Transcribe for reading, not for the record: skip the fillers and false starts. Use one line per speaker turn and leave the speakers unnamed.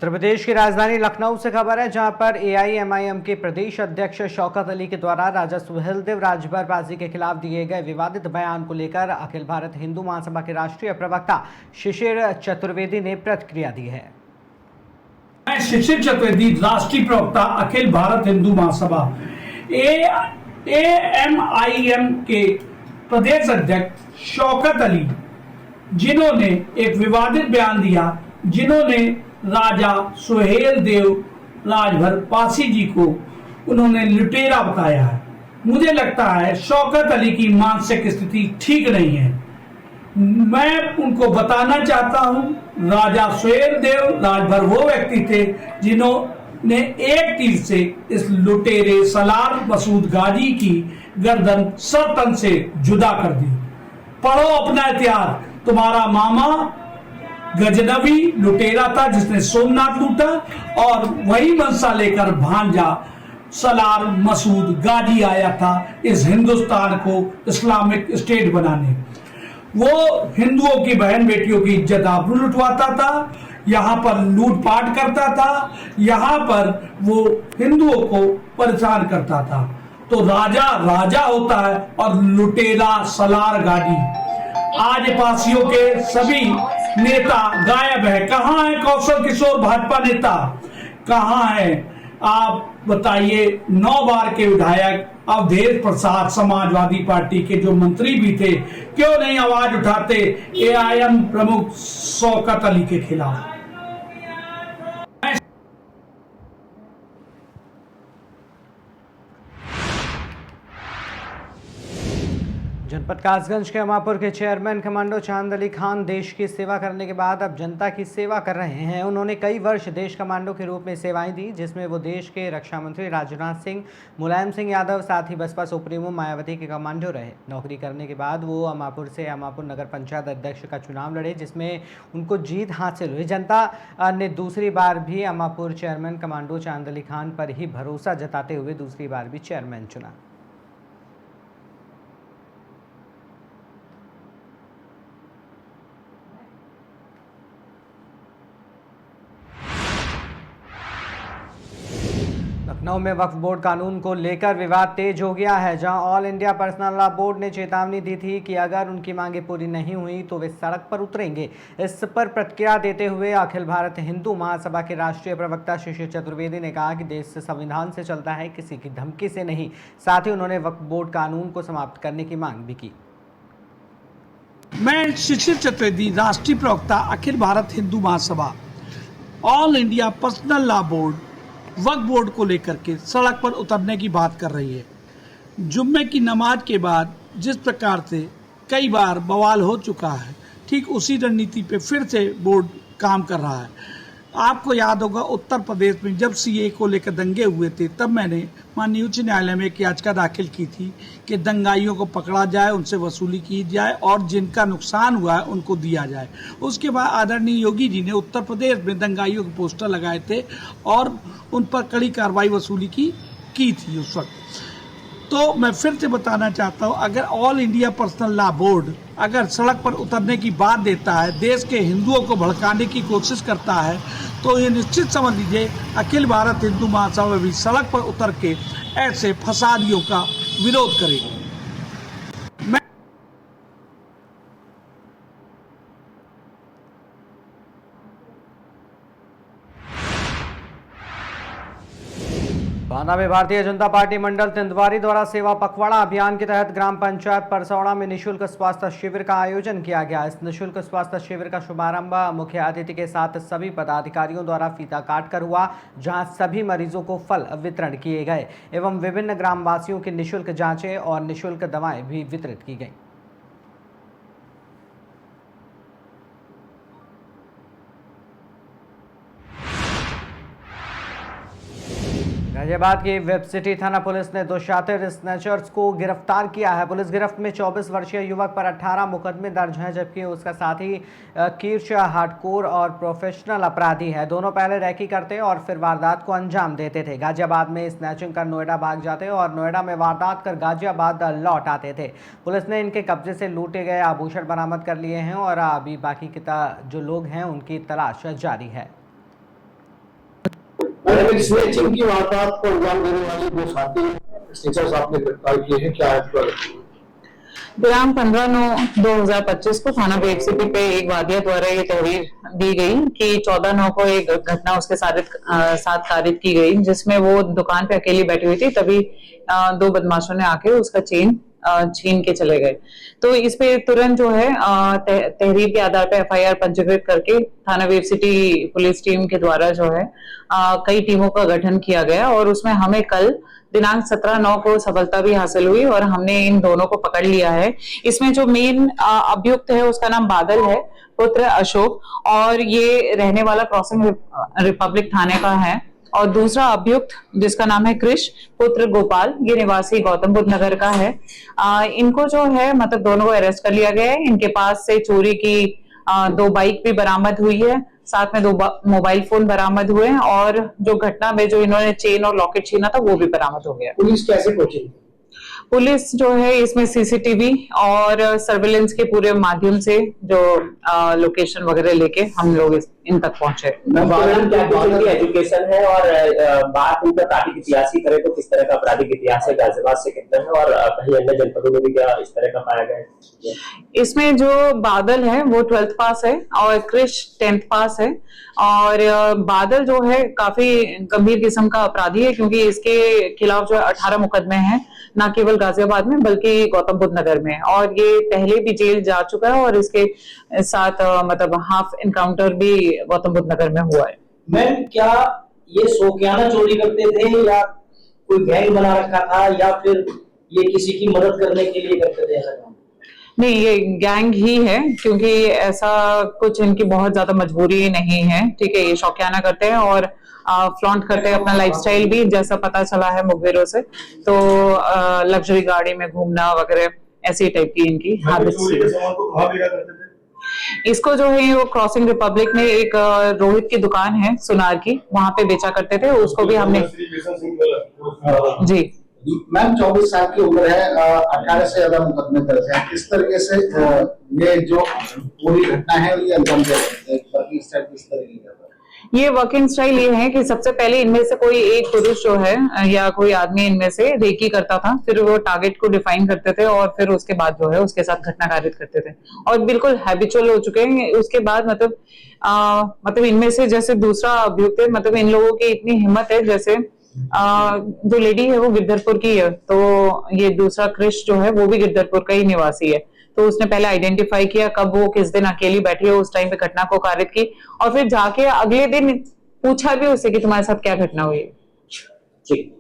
उत्तर प्रदेश की राजधानी लखनऊ से खबर है, जहां पर एआईएमआईएम के प्रदेश अध्यक्ष शौकत अली के द्वारा राजा सुहेलदेव राजभर पासी के खिलाफ दिए गए विवादित बयान को लेकर अखिल भारत हिंदू महासभा के राष्ट्रीय प्रवक्ता शिशिर चतुर्वेदी ने प्रतिक्रिया दी है।
मैं शिशिर चतुर्वेदी, राष्ट्रीय प्रवक्ता अखिल भारत हिंदू महासभा एआईएमआईएम के प्रदेश अध्यक्ष शौकत अली, जिन्होंने एक विवादित बयान दिया, जिन्होंने राजा सुहेलदेव राजभर पासी जी को उन्होंने लुटेरा बताया है। मुझे लगता है शौकत अली की मानसिक स्थिति ठीक नहीं है। मैं उनको बताना चाहता हूं, राजा सुहेलदेव राजभर वो व्यक्ति थे जिन्होंने एक तीर से इस लुटेरे सलार मसूद गाजी की गर्दन सर तन से जुदा कर दी। पढ़ो अपना इतिहास। तुम्हारा मामा गजनवी लुटेरा था जिसने सोमनाथ लूटा, और वही मंशा लेकर भांजा सलार मसूद गाजी आया था इस हिंदुस्तान को इस्लामिक स्टेट बनाने। वो हिंदुओं की बहन बेटियों की इज्जत आबरू लुटवाता था, यहाँ पर लूटपाट करता था, यहाँ पर वो हिंदुओं को परेशान करता था। तो राजा राजा होता है और लुटेरा सलार गाजी। आज पासियों के सभी नेता गायब है। कहाँ है कौशल किशोर भाजपा नेता, कहाँ है? आप बताइए। 9 बार के विधायक अवधेश प्रसाद समाजवादी पार्टी के जो मंत्री भी थे, क्यों नहीं आवाज उठाते एआईएम प्रमुख शौकत अली के खिलाफ?
जनपद कासगंज के अमापुर के चेयरमैन कमांडो चांद अली खान देश की सेवा करने के बाद अब जनता की सेवा कर रहे हैं। उन्होंने कई वर्ष देश कमांडो के रूप में सेवाएं दी, जिसमें वो देश के रक्षा मंत्री राजनाथ सिंह, मुलायम सिंह यादव, साथ ही बसपा सुप्रीमो मायावती के कमांडो रहे। नौकरी करने के बाद वो अमापुर से अमापुर नगर पंचायत अध्यक्ष का चुनाव लड़े, जिसमें उनको जीत हासिल हुई। जनता ने दूसरी बार भी अमापुर चेयरमैन कमांडो चांद अली खान पर ही भरोसा जताते हुए दूसरी बार भी चेयरमैन चुना। लखनऊ में वक्फ बोर्ड कानून को लेकर विवाद तेज हो गया है, जहां all India personal law board ने चेतावनी दी थी कि अगर उनकी मांगे पूरी नहीं हुई तो वे सड़क पर उतरेंगे। इस पर प्रतिक्रिया देते हुए अखिल भारत हिंदू महासभा के राष्ट्रीय प्रवक्ता शिशिर चतुर्वेदी ने कहा कि देश संविधान से चलता है, किसी की धमकी से नहीं। साथ ही उन्होंने वक्फ बोर्ड कानून को समाप्त करने की मांग भी की।
मैं शिशिर चतुर्वेदी, राष्ट्रीय प्रवक्ता Akhil Bharat Hindu Mahasabha all India personal law board Waqf board को लेकर के सड़क पर उतरने की बात कर रही है। जुम्मे की नमाज के बाद जिस प्रकार से कई बार बवाल हो चुका है, ठीक उसी रणनीति पे फिर से बोर्ड काम कर रहा है। आपको याद होगा उत्तर प्रदेश में जब सीए को लेकर दंगे हुए थे, तब मैंने माननीय उच्च न्यायालय में एक याचिका दाखिल की थी कि दंगाइयों को पकड़ा जाए, उनसे वसूली की जाए और जिनका नुकसान हुआ है उनको दिया जाए। उसके बाद आदरणीय योगी जी ने उत्तर प्रदेश में दंगाइयों के पोस्टर लगाए थे और उन पर कड़ी कार्रवाई वसूली की थी उस वक्त। तो मैं फिर से बताना चाहता हूँ, अगर all India personal law board अगर सड़क पर उतरने की बात देता है, देश के हिंदुओं को भड़काने की कोशिश करता है, तो ये निश्चित समझ लीजिए अखिल भारत हिंदू महासभा भी सड़क पर उतर के ऐसे फसादियों का विरोध करेगी।
बांदा में भारतीय जनता पार्टी मंडल तिंदवारी द्वारा सेवा पखवाड़ा अभियान के तहत ग्राम पंचायत परसौड़ा में निःशुल्क स्वास्थ्य शिविर का आयोजन किया गया। इस निःशुल्क स्वास्थ्य शिविर का शुभारंभ मुख्य अतिथि के साथ सभी पदाधिकारियों द्वारा फीता काटकर हुआ, जहां सभी मरीजों को फल वितरण किए गए एवं विभिन्न ग्रामवासियों की निःशुल्क जांचें और निःशुल्क दवाएं भी वितरित की गई। गाजियाबाद की वेब सिटी थाना पुलिस ने 2 शातिर स्नैचर्स को गिरफ्तार किया है। पुलिस गिरफ्त में 24 वर्षीय युवक पर 18 मुकदमे दर्ज हैं, जबकि उसका साथी कीर्च हार्डकोर और प्रोफेशनल अपराधी है। दोनों पहले रैकी करते और फिर वारदात को अंजाम देते थे। गाजियाबाद में स्नैचिंग कर नोएडा भाग जाते और नोएडा में वारदात कर गाजियाबाद लौट आते थे। पुलिस ने इनके कब्जे से लूटे गए आभूषण बरामद कर लिए हैं और अभी बाकी के जो लोग हैं उनकी तलाश जारी है।
स्नेचिंग की वारदात को अंजाम देने वाले दो साथी स्नेचर्स आपने गिरफ्तार किए हैं, क्या है पूरा?
दिनांक 15/9/2025 को थाना PXCP पे एक वादिया द्वारा ये तहरीर दी गई कि 14/9 को एक घटना उसके साथ कारित की गई, जिसमें वो दुकान पे अकेली बैठी हुई थी। तभी दो बदमाशों ने आके उसका चेन छीन के चले गए। तो इस पे तुरंत जो है तहरीर के आधार पे FIR पंजीकृत करके थाना वेव सिटी पुलिस टीम के द्वारा जो है कई टीमों का गठन किया गया और उसमें हमें कल दिनांक 17/9 को सफलता भी हासिल हुई और हमने इन दोनों को पकड़ लिया है। इसमें जो मेन अभियुक्त है उसका नाम बादल है, पुत्र अशोक, और ये रहने वाला क्रॉसिंग रिपब्लिक थाने का है। और दूसरा अभियुक्त जिसका नाम है कृष पुत्र गोपाल, ये निवासी गौतम बुद्ध नगर का है। इनको जो है मतलब दोनों को अरेस्ट कर लिया गया है। इनके पास से चोरी की 2 बाइक भी बरामद हुई है, साथ में 2 मोबाइल फोन बरामद हुए हैं और जो घटना में जो इन्होंने चेन और लॉकेट छीना था वो भी बरामद हो गया।
पुलिस कैसे पहुंची?
पुलिस जो है इसमें CCTV और सर्विलेंस के पूरे माध्यम से जो लोकेशन वगैरह लेके हम लोग इन तक पहुंचे।
क्या एजुकेशन है और बात उनका आपराधिक इतिहास की करें तो किस तरह का आपराधिक इतिहास है, गाजियाबाद से कितना है और कहीं अन्य जनपदों में भी क्या इस तरह का पाया गया है?
इसमें जो बादल है वो 12th पास है और क्रिश 10th पास है। और बादल जो है काफी गंभीर किस्म का अपराधी है क्योंकि इसके खिलाफ जो 18 मुकदमे हैं, न केवल गाजियाबाद में बल्कि गौतम बुद्ध नगर में, और ये पहले भी जेल जा चुका है और इसके साथ मतलब हाफ एनकाउंटर भी गौतम बुद्ध नगर में हुआ है।
मैम, क्या ये शौकियाना चोरी करते थे या कोई गैंग बना रखा था या फिर ये किसी की मदद करने के लिए करते थे ऐसा काम?
नहीं, ये गैंग ही है क्योंकि ऐसा कुछ इनकी बहुत ज्यादा मजबूरी नहीं है। ठीक है, ये शौकियाना करते हैं और फ्लॉन्ट करते हैं अपना लाइफस्टाइल भी, जैसा पता चला है मुखबिरों से। तो लग्जरी गाड़ी में घूमना वगैरह ऐसी टाइप की इनकी हैबिट्स। इसको जो है वो क्रॉसिंग रिपब्लिक में एक रोहित की दुकान है सुनार की, वहां पे बेचा करते थे। उसको भी हमने जी
मैम 24 साल की उम्र है, 18 से ज्यादा मुकदमे दर्ज है। किस तरीके से ये जो पूरी घटना है ये अंजाम दे रहे हैं? वर्किंग स्टाइल किस तरीके का?
ये वर्किंग स्टाइल ये है कि सबसे पहले इनमें से कोई एक पुरुष जो है या कोई आदमी इनमें से रेकी करता था, फिर वो टारगेट को डिफाइन करते थे और फिर उसके बाद जो है उसके साथ घटना कारित करते थे और बिल्कुल हैबिचुअल हो चुके हैं। उसके बाद मतलब इनमें से जैसे दूसरा अभियुक्त है, मतलब इन लोगों की इतनी हिम्मत है, जैसे जो लेडी है वो गिरधरपुर की है, तो ये दूसरा क्रिश जो है वो भी गिरधरपुर का ही निवासी है। तो उसने पहले आइडेंटिफाई किया कब वो किस दिन अकेली बैठी है, उस टाइम पे घटना को कारित की और फिर जाके अगले दिन पूछा भी उससे कि तुम्हारे साथ क्या घटना हुई।
ठीक।